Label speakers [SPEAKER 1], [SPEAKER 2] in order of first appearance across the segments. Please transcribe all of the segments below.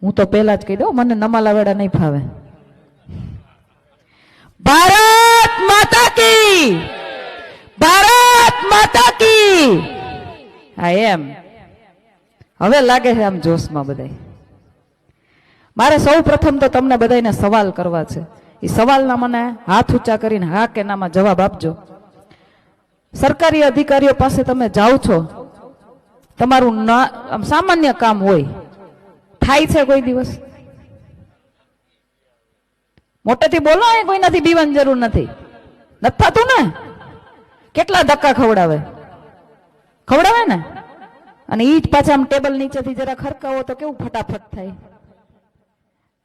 [SPEAKER 1] હું તો પહેલા જ કહી દઉં, મને નમાલા વેડા નહીં ફાવે. ભારત માતા કી, ભારત માતા કી. હા એમ હવે લાગે છે આમ જોશમાં બધાય. મારે સૌ પ્રથમ તો તમને બધાને સવાલ કરવા છે. એ સવાલના મને હાથ ઊંચા કરીને હા કે નામાં જવાબ આપજો. સરકારી અધિકારીઓ પાસે તમે જાઓ છો, તમારું આમ સામાન્ય કામ હોય, થાય છે કોઈ દિવસ? મોટેથી બોલો, એ કોઈ નથી બીવાની જરૂર નથી. નથી થતું ને? કેટલા ધક્કા ખવડાવે ખવડાવે ને. અને ઈ જ પાછા આમ ટેબલ નીચેથી જરા ખરકાવો તો કેવું ફટાફટ થાય.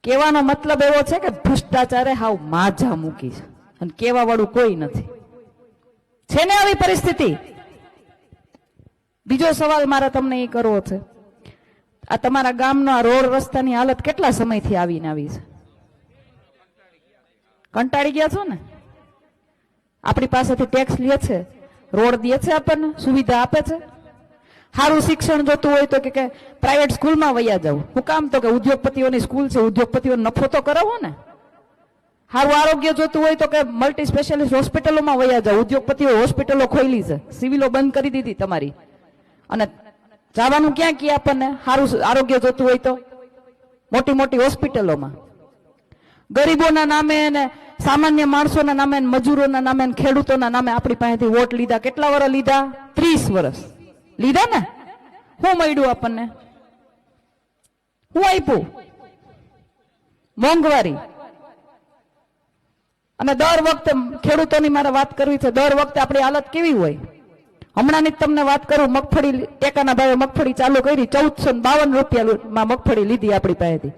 [SPEAKER 1] કહેવાનો મતલબ એવો છે કે ભ્રષ્ટાચારે હાવ માજા મૂકી છે અને કેવા વાળું કોઈ નથી. છે ને આવી પરિસ્થિતિ? બીજો સવાલ મારે તમને એ કરવો છે, આ તમારા ગામનો આ રોડ રસ્તાની હાલત કેટલા સમયથી આવીને આવી છે? કંટાળી ગયા છો ને? આપણી પાસેથી ટેક્સ લે છે, રોડ દે છે, આપણને સુવિધા આપે છે. સારું શિક્ષણ જોતું હોય તો કે પ્રાઇવેટ સ્કૂલમાં વયા જાવ. હું કામ? તો કે ઉદ્યોગપતિઓની સ્કૂલ છે, ઉદ્યોગપતિઓ નફો તો કરાવો ને. સારું આરોગ્ય જોતું હોય તો કે મલ્ટી સ્પેશિયાલિસ્ટ હોસ્પિટલોમાં વયા જાવ. ઉદ્યોગપતિઓ હોસ્પિટલો ખોલી છે, સિવિલો બંધ કરી દીધી તમારી. અને જવાનું ક્યાં ક્યાં આપણને? સારું આરોગ્ય જોતું હોય તો મોટી મોટી હોસ્પિટલોમાં. ગરીબોના નામે ને સામાન્ય માણસોના નામે, મજૂરોના નામે, ખેડૂતોના નામે આપણી પાસેથી વોટ લીધા. કેટલા વર્ષ લીધા? 30 વર્ષ લીધા ને. શું મળ્યું આપણને? શું આપ્યું? મોંઘવારી. અને દર વખતે ખેડૂતોની મારે વાત કરવી છે. દર વખતે આપણી હાલત કેવી હોય? હમણાંની જ તમને વાત કરું, મગફળી ટેકાના ભાવે મગફળી ચાલુ કરી, 1452 રૂપિયામાં મગફળી લીધી આપણી પાસેથી.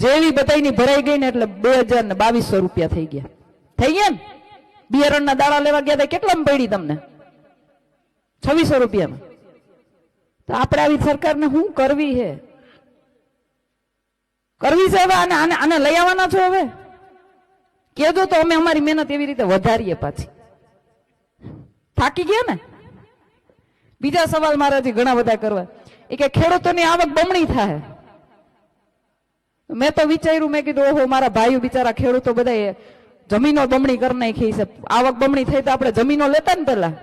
[SPEAKER 1] જેવી બધાની ભરાઈ ગઈ ને એટલે 2200 રૂપિયા થઈ ગયા. થઈ ગયા ને? બિયારણના દાણા લેવા ગયા કેટલામાં પડી તમને? 2600 રૂપિયામાં. તો આપણે આવી સરકારને શું કરવી છે? કરવી છે હવે? આને લઈ આવવાના છો હવે? કેજો તો અમે અમારી મહેનત એવી રીતે વધારીએ પાછી. થાકી ગયા ને? બીજા સવાલ મારાથી ઘણા બધા કરવા. એ કે ખેડૂતોની આવક બમણી થાય. મેં તો વિચાર્યું, મેં કીધું ઓહો, મારા ભાઈઓ બિચારા ખેડૂતો બધા જમીનો બમણી કરી નાખી છે. આવક બમણી થઈ તો આપણે જમીનો લેતા ને પેલા.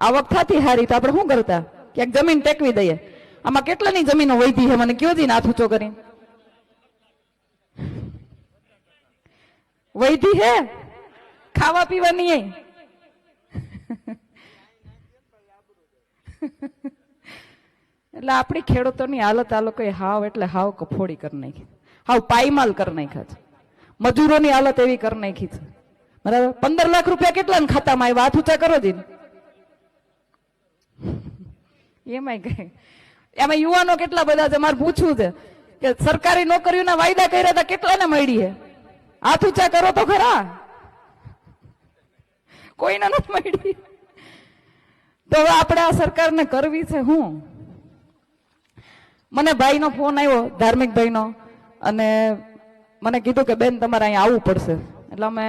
[SPEAKER 1] આવક થતી હારી તો આપણે શું કરતા? ક્યાંક જમીન ટેકવી દઈએ. આમાં કેટલાની જમીનો વધી છે મને કયો જી હાથ ઊંચો કરીને? વધી હે? ખાવા પીવાની? એટલે આપણી ખેડૂતોની હાલત આ લોકોએ હાવ એટલે હાવ કફોડી કરી નાખી, હાવ પાયમાલ કરી નાખ્યા છે. મજૂરોની હાલત એવી કરી નાખી છે. બરાબર? 15 લાખ રૂપિયા કેટલા ખાતામાં આવ્યા? હાથ ઊંચા કરો જી. એમાં યુવાનો કેટલા બધા છે? મારે પૂછવું છે કે સરકારી નોકરીઓના વાયદા કર્યા હતા, કેટલાને મળી છે? હાથ ઊંચા કરો તો ખરા. કોઈને નથી મળી. તો હવે આપણે આ સરકારને કરવી છે હું? મને ભાઈનો ફોન આવ્યો, ધાર્મિક ભાઈનો, અને મને કીધું કે બેન તમારે અહીંયા આવવું પડશે. એટલે અમે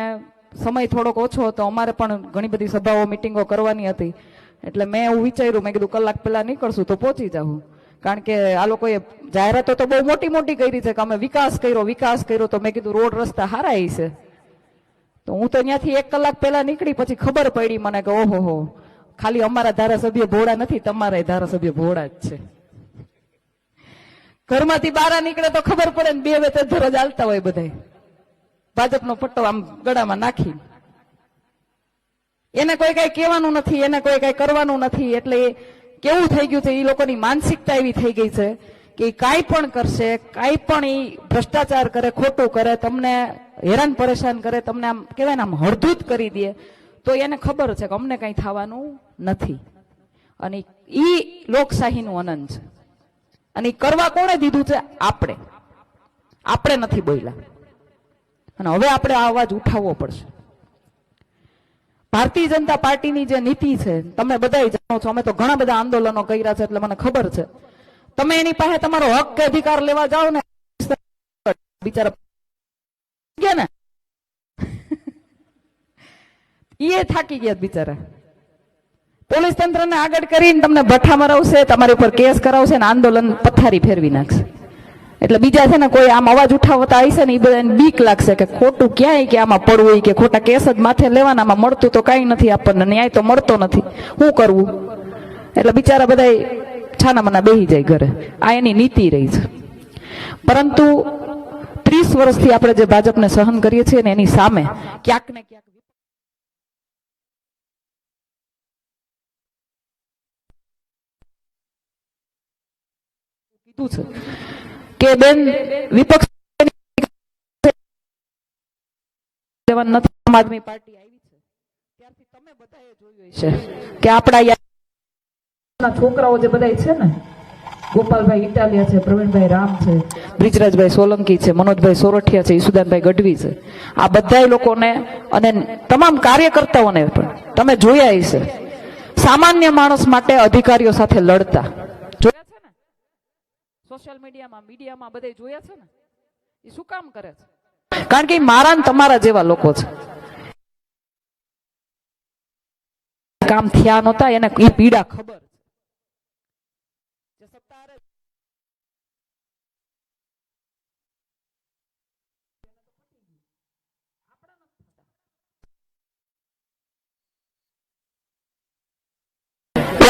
[SPEAKER 1] સમય થોડોક ઓછો હતો, અમારે પણ ઘણી બધી સભાઓ મિટિંગો કરવાની હતી. એટલે મેં એવું વિચાર્યું, મેં કીધું કલાક પહેલા નીકળશું તો પહોંચી જાઉં. કારણ કે આ લોકોએ જાહેરાતો તો બહુ મોટી મોટી કરી છે કે અમે વિકાસ કર્યો. તો મેં કીધું રોડ રસ્તા હારા છે. તો હું તો ત્યાંથી 1 કલાક પહેલા નીકળી. પછી ખબર પડી મને કે ઓહો હો, ખાલી અમારા ધારાસભ્ય ભોળા નથી, તમારા ધારાસભ્ય ભોળા જ છે. ઘરમાંથી બહાર નીકળે તો ખબર પડે ને, 2 વેતે ધરજ હાલતા હોય બધા, ભાજપનો પટ્ટો આમ ગળામાં નાખી. એને કોઈ કઈ કહેવાનું નથી, એને કોઈ કઈ કરવાનું નથી. એટલે કેવું થઈ ગયું છે, એ લોકોની માનસિકતા એવી થઈ ગઈ છે કે કાંઈ પણ કરશે, કાંઈ પણ એ ભ્રષ્ટાચાર કરે, ખોટું કરે, તમને હેરાન પરેશાન કરે, તમને આમ કહેવાય ને આમ હળધૂત કરી દે. તો એને ખબર છે કે અમને કઈ થવાનું નથી. અને ઈ લોકશાહીનું અનંત છે. અને એ કરવા કોણે દીધું છે? આપણે નથી બોલ્યા. અને હવે આપણે આ અવાજ ઉઠાવવો પડશે. ભારતીય જનતા પાર્ટીની જે નીતિ છે તમે બધા જાણો છો. અમે તો ઘણા બધા આંદોલનો કર્યા છે એટલે મને ખબર છે. તમે એની પાસે તમારો હક કે અધિકાર લેવા જાઓ ને, બિચારા ગયા ને, એ થાકી ગયા બિચારા. પોલીસ તંત્રને આગળ કરીને તમને ભઠ્ઠા મરાવશે, તમારી ઉપર કેસ કરાવશે ને આંદોલન પથારી ફેરવી નાખશે. એટલે બીજા છે ને કોઈ આમ અવાજ ઉઠાવતા આવશે ને એ બધાને બીક લાગશે કે ખોટું ક્યાંય કે આમાં પડવું કે ખોટા કેસ જ માથે લેવાના, આમાં મળતું તો કાંઈ નથી, આપણને ન્યાય તો મળતો નથી, શું કરવું? એટલે બિચારા બધા છાના મના બેહી જાય ઘરે. આ એની નીતિ રહી છે. પરંતુ 30 વર્ષથી આપણે જે ભાજપને સહન કરીએ છીએ ને એની સામે ક્યાંક ને ક્યાંક કીધું છે કે બેન વિપક્ષ નથી. આમ આદમી પાર્ટી આવી છે ત્યારથી તમે બધાએ જોયું છે કે આપણા છોકરાઓ જે બધા છે ને, ગોપાલભાઈ ઇટાલિયા છે, પ્રવીણભાઈ રામ છે, બ્રિજરાજભાઈ સોલંકી છે, મનોજભાઈ સોરઠિયા છે, ઈસુદાનભાઈ ગઢવી છે, આ બધા લોકોને અને તમામ કાર્યકર્તાઓને પણ તમે જોયા હશે સામાન્ય માણસ માટે અધિકારીઓ સાથે લડતા જોયા છે ને, સોશિયલ મીડિયામાં બધે જોયા છે ને. એ શું કામ કરે છે? કારણ કે મારા ને તમારા જેવા લોકો છે. કામ થયા નહોતા એને એ પીડા ખબર.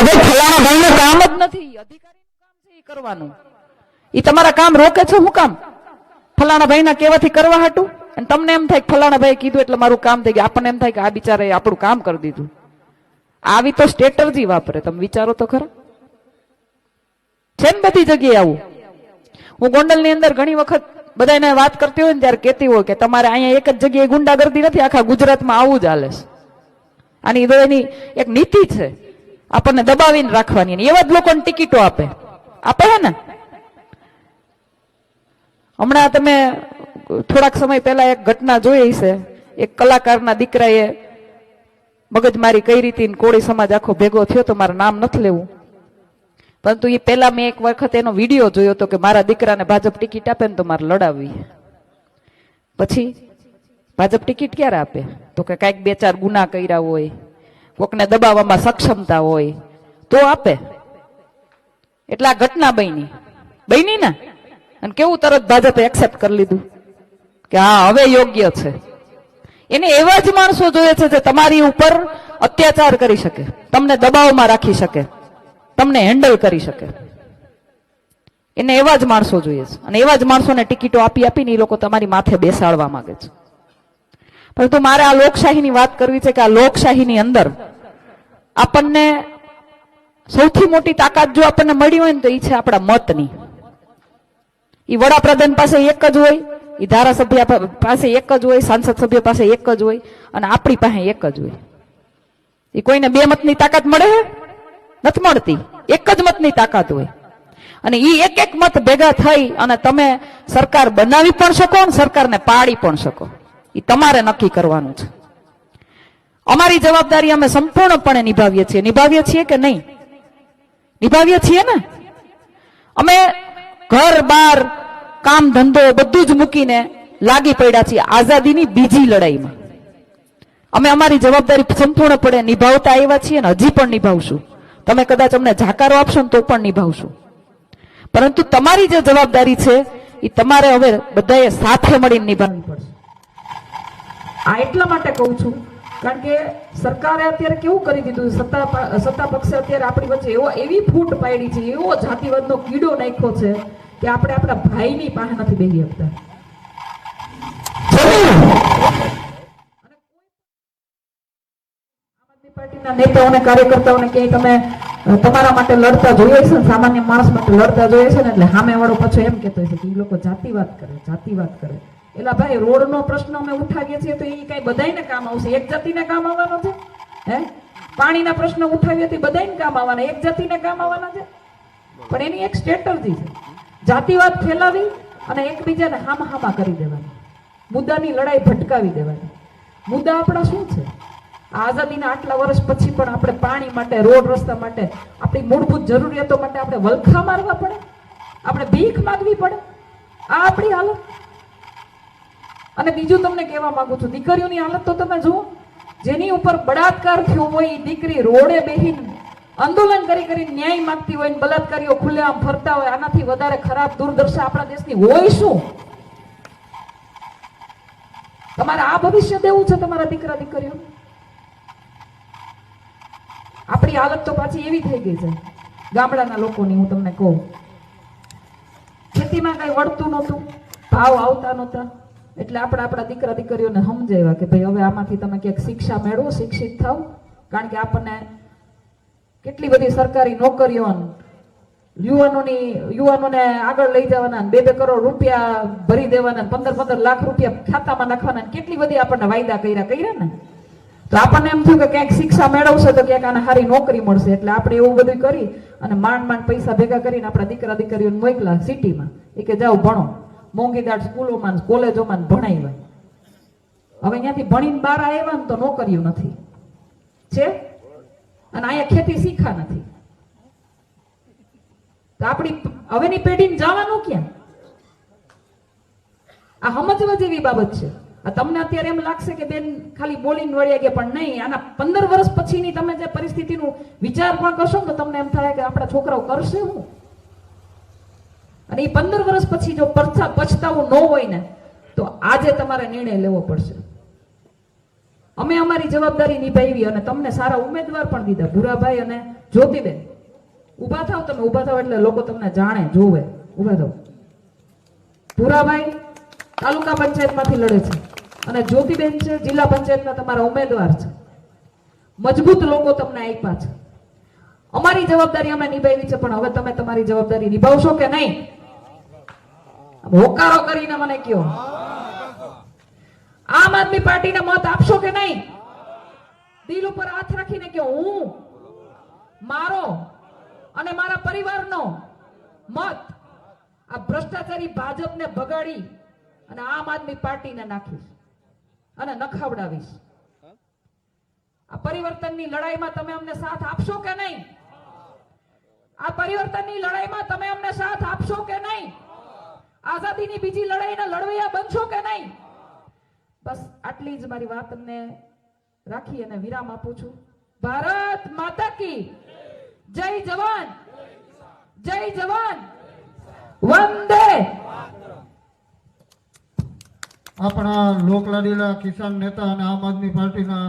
[SPEAKER 1] ફલાણા ભાઈનું કામ જ નથી, અધિકારીનું કામ છે એ કરવાનું. એ તમારા કામ રોકે છે શું કામ? ફલાણા ભાઈના કહેવાથી કરવા હાટું. અને તમને એમ થાય કે ફલાણા ભાઈ કીધું એટલે મારું કામ થઈ ગયું. આપણને એમ થાય કે આ બિચારે આપણું કામ કરી દીધું. આવી તો સ્ટ્રેટર્જી વાપરે. તમે વિચારો તો ખરા. છે ને બધી જગ્યાએ આવું. હું ગોંડલની અંદર ઘણી વખત બધાને વાત કરતી હોય ને ત્યારે કહેતી હોય કે તમારે અહીંયા એક જ જગ્યાએ ગુંડાગર્દી નથી, આખા ગુજરાતમાં આવું જ હાલે છે. આની એની એક નીતિ છે, આપણને દબાવીને રાખવાની. એવા જ લોકોને ટિકિટો આપે હે ને. હમણાં તમે થોડાક સમય પહેલા એક ઘટના જોઈ છે. એક કલાકારના દીકરાએ મગજમારી કઈ રીતે કોળી સમાજ આખો ભેગો થયો તો મારું નામ નથી લેવું, પરંતુ એ પહેલા મેં એક વખત એનો વિડીયો જોયો હતો કે મારા દીકરાને ભાજપ ટિકિટ આપે ને તો મારે લડાવવી. પછી ભાજપ ટિકિટ ક્યારે આપે? તો કે કાંઈક 2-4 ગુના કર્યા હોય, કોકને દબાવવામાં સક્ષમતા હોય તો આપે. એટલે આ ઘટના બની ને, અને કેવું તરત ભાજપે એક્સેપ્ટ કરી લીધું કે હા હવે યોગ્ય છે. એને એવા જ માણસો જોઈએ છે જે તમારી ઉપર અત્યાચાર કરી શકે, તમને દબાવમાં રાખી શકે, તમને હેન્ડલ કરી શકે. એને એવા જ માણસો જોઈએ છે. અને એવા જ માણસોને ટિકિટો આપીને એ લોકો તમારી માથે બેસાડવા માંગે છે. પરંતુ મારે આ લોકશાહીની વાત કરવી છે કે આ લોકશાહીની અંદર આપણને સૌથી મોટી તાકાત જો આપણને મળી હોય ને તો એ છે આપણા મતની. એ વડાપ્રધાન પાસે એક જ હોય, એ ધારાસભ્ય પાસે એક જ હોય, સાંસદ સભ્ય પાસે એક જ હોય, અને આપણી પાસે એક જ હોય. એ કોઈને 2 મતની તાકાત મળે છે? નથી મળતી. એક જ મતની તાકાત હોય. અને એ એક મત ભેગા થઈ અને તમે સરકાર બનાવી પણ શકો અને સરકારને પાડી પણ શકો. એ તમારે નક્કી કરવાનું છે. અમારી જવાબદારી અમે સંપૂર્ણપણે નિભાવીએ છીએ કે નહીં? નિભાવીએ છીએ ને. અમે ઘર બાર કામ ધંધો બધું જ મૂકીને લાગી પડ્યા છીએ આઝાદીની બીજી લડાઈમાં. અમે અમારી જવાબદારી સંપૂર્ણપણે નિભાવતા આવ્યા છીએ અને હજી પણ નિભાવશું. તમે કદાચ અમને જાકારો આપશો ને તો પણ નિભાવશું. પરંતુ તમારી જે જવાબદારી છે એ તમારે હવે બધાએ સાથે મળીને નિભાવવી પડશે. આ એટલા માટે કહું છું કારણ કે સરકારે અત્યારે કેવું કરી દીધું, સત્તા પક્ષે અત્યારે આપણી વચ્ચે એવી ફૂટ પાડી છે, એવો જાતિવાદનો કીડો નાખ્યો છે કે આપણે આપણા ભાઈની પાસે નથી બેસી શકતા. આમ આદમી પાર્ટીના નેતાઓને કાર્યકર્તાઓને કે તમે તમારા માટે લડતા જોઈએ છે, સામાન્ય માણસ માટે લડતા જોઈએ છે ને, એટલે સામે વાળો પાછો એમ કહેતો છે કે એ લોકો જાતિવાદ કરે. એલા ભાઈ, રોડનો પ્રશ્ન અમે ઉઠાવીએ છીએ તો એ કઈ બધાયને કામ આવશે? એક જાતિને કામ આવવાનો છે? હે? પાણીના પ્રશ્ન ઉઠાવીએ તો બધાયને કામ આવવાના, એક જાતિને કામ આવવાના છે? પણ એની એક સ્ટ્રેટર્જી છે, જાતિવાદ ફેલાવી અને એકબીજાને હામા કરી દેવાની, મુદ્દાની લડાઈ ભટકાવી દેવાની. મુદ્દા આપણા શું છે? આઝાદીના આટલા વર્ષ પછી પણ આપણે પાણી માટે, રોડ રસ્તા માટે, આપણી મૂળભૂત જરૂરિયાતો માટે આપણે વલખા મારવા પડે, આપણે ભીખ માંગવી પડે. આ આપણી હાલત. અને બીજું તમને કહેવા માંગુ છું, દીકરીઓની હાલત તો તમે જુઓ. જેની ઉપર બળાત્કાર થયો હોય એ દીકરી રોડે બેહીને આંદોલન કરી કરી ન્યાય માંગતી હોય ને બલાત્કારીઓ ખુલ્લેઆમ ફરતા હોય, આનાથી વધારે ખરાબ દુર્દશા આપણા દેશની હોય શું? તમારે આ ભવિષ્ય દેવું છે તમારા દીકરા દીકરીઓ? આપણી હાલત તો પાછી એવી થઈ ગઈ છે ગામડાના લોકોની. હું તમને કહું, ખેતીમાં કઈ વળતું નહોતું, ભાવ આવતા નહોતા, એટલે આપણા દીકરા દીકરીઓને સમજાવ્યા કે ભાઈ હવે આમાંથી તમે ક્યાંક શિક્ષા મેળવો, શિક્ષિત થાવ. કારણ કે આપણને કેટલી બધી સરકારી નોકરીઓ, યુવાનોને આગળ લઈ જવાના, 2-2 કરોડ રૂપિયા ભરી દેવાના, 15-15 લાખ રૂપિયા ખાતામાં નાખવાના, કેટલી બધી આપણને વાયદા કર્યા ને. તો આપણને એમ થયું કે ક્યાંક શિક્ષા મેળવશે તો ક્યાંક આને સારી નોકરી મળશે, એટલે આપણે એવું બધું કરી અને માંડ પૈસા ભેગા કરીને આપણા દીકરા દીકરીઓને મોકલા સિટીમાં. એ કે જાઓ ભણો, મોંઘીદાર સ્કૂલોમાં કોલેજોમાં ભણાવ્યા. હવે અહીંયાથી ભણીને બહાર આવ્યા ને તો નોકરીઓ નથી છે, અને અહીંયા ખેતી શીખા નથી. તો આપણી હવેની પેઢીને જવાનું ક્યાં? આ સમજવા જેવી બાબત છે. આ તમને અત્યારે એમ લાગશે કે બેન ખાલી બોલીને વળ્યા ગયા, પણ નહીં. આના 15 વર્ષ પછીની તમે જે પરિસ્થિતિનું વિચાર પણ કરશો ને તો તમને એમ થાય કે આપણા છોકરાઓ કરશે શું? અને એ 15 વર્ષ પછી જો પછતાવું ન હોય ને તો આજે તમારે નિર્ણય લેવો પડશે. અમે અમારી જવાબદારી નિભાવી અને તમને સારા ઉમેદવાર પણ દીધા, ભૂરાભાઈ અને જ્યોતિબેન. ઉભા થાવ, તમે ઉભા થાવ એટલે લોકો તમને જાણે, જોવે. ઉભા થાવ. ભૂરાભાઈ તાલુકા પંચાયતમાંથી લડે છે અને જ્યોતિબેન છે જિલ્લા પંચાયતના તમારા ઉમેદવાર છે. મજબૂત લોકો તમને આપ્યા છે. અમારી જવાબદારી અમે નિભાવી છે, પણ હવે તમે તમારી જવાબદારી નિભાવશો કે નહીં? હોકારો કરીને મને કયો, આમ આદમી પાર્ટીને મત આપશો કે નહીં? દિલ ઉપર હાથ રાખીને કયો, હું મારો અને મારા પરિવારનો મત આ ભ્રષ્ટાચારી ભાજપને ભગાડી અને આમ આદમી પાર્ટીને નાખીશ અને નખાવડાવીશ. આ પરિવર્તનની લડાઈમાં તમે અમને સાથ આપશો કે નહીં? આ પરિવર્તનની લડાઈમાં તમે અમને સાથ આપશો કે નહીં? આઝાદીની બીજી લડાઈને લડવૈયા બનશો કે નહીં? બસ આટલી જ મારી વાતને રાખી અને વિરામ આપું છું. ભારત માતા કી જય જવાન, જય જવાન, વંદે.
[SPEAKER 2] આપણા લોકલાડીલા કિસાન નેતા અને આમ આદમી પાર્ટીના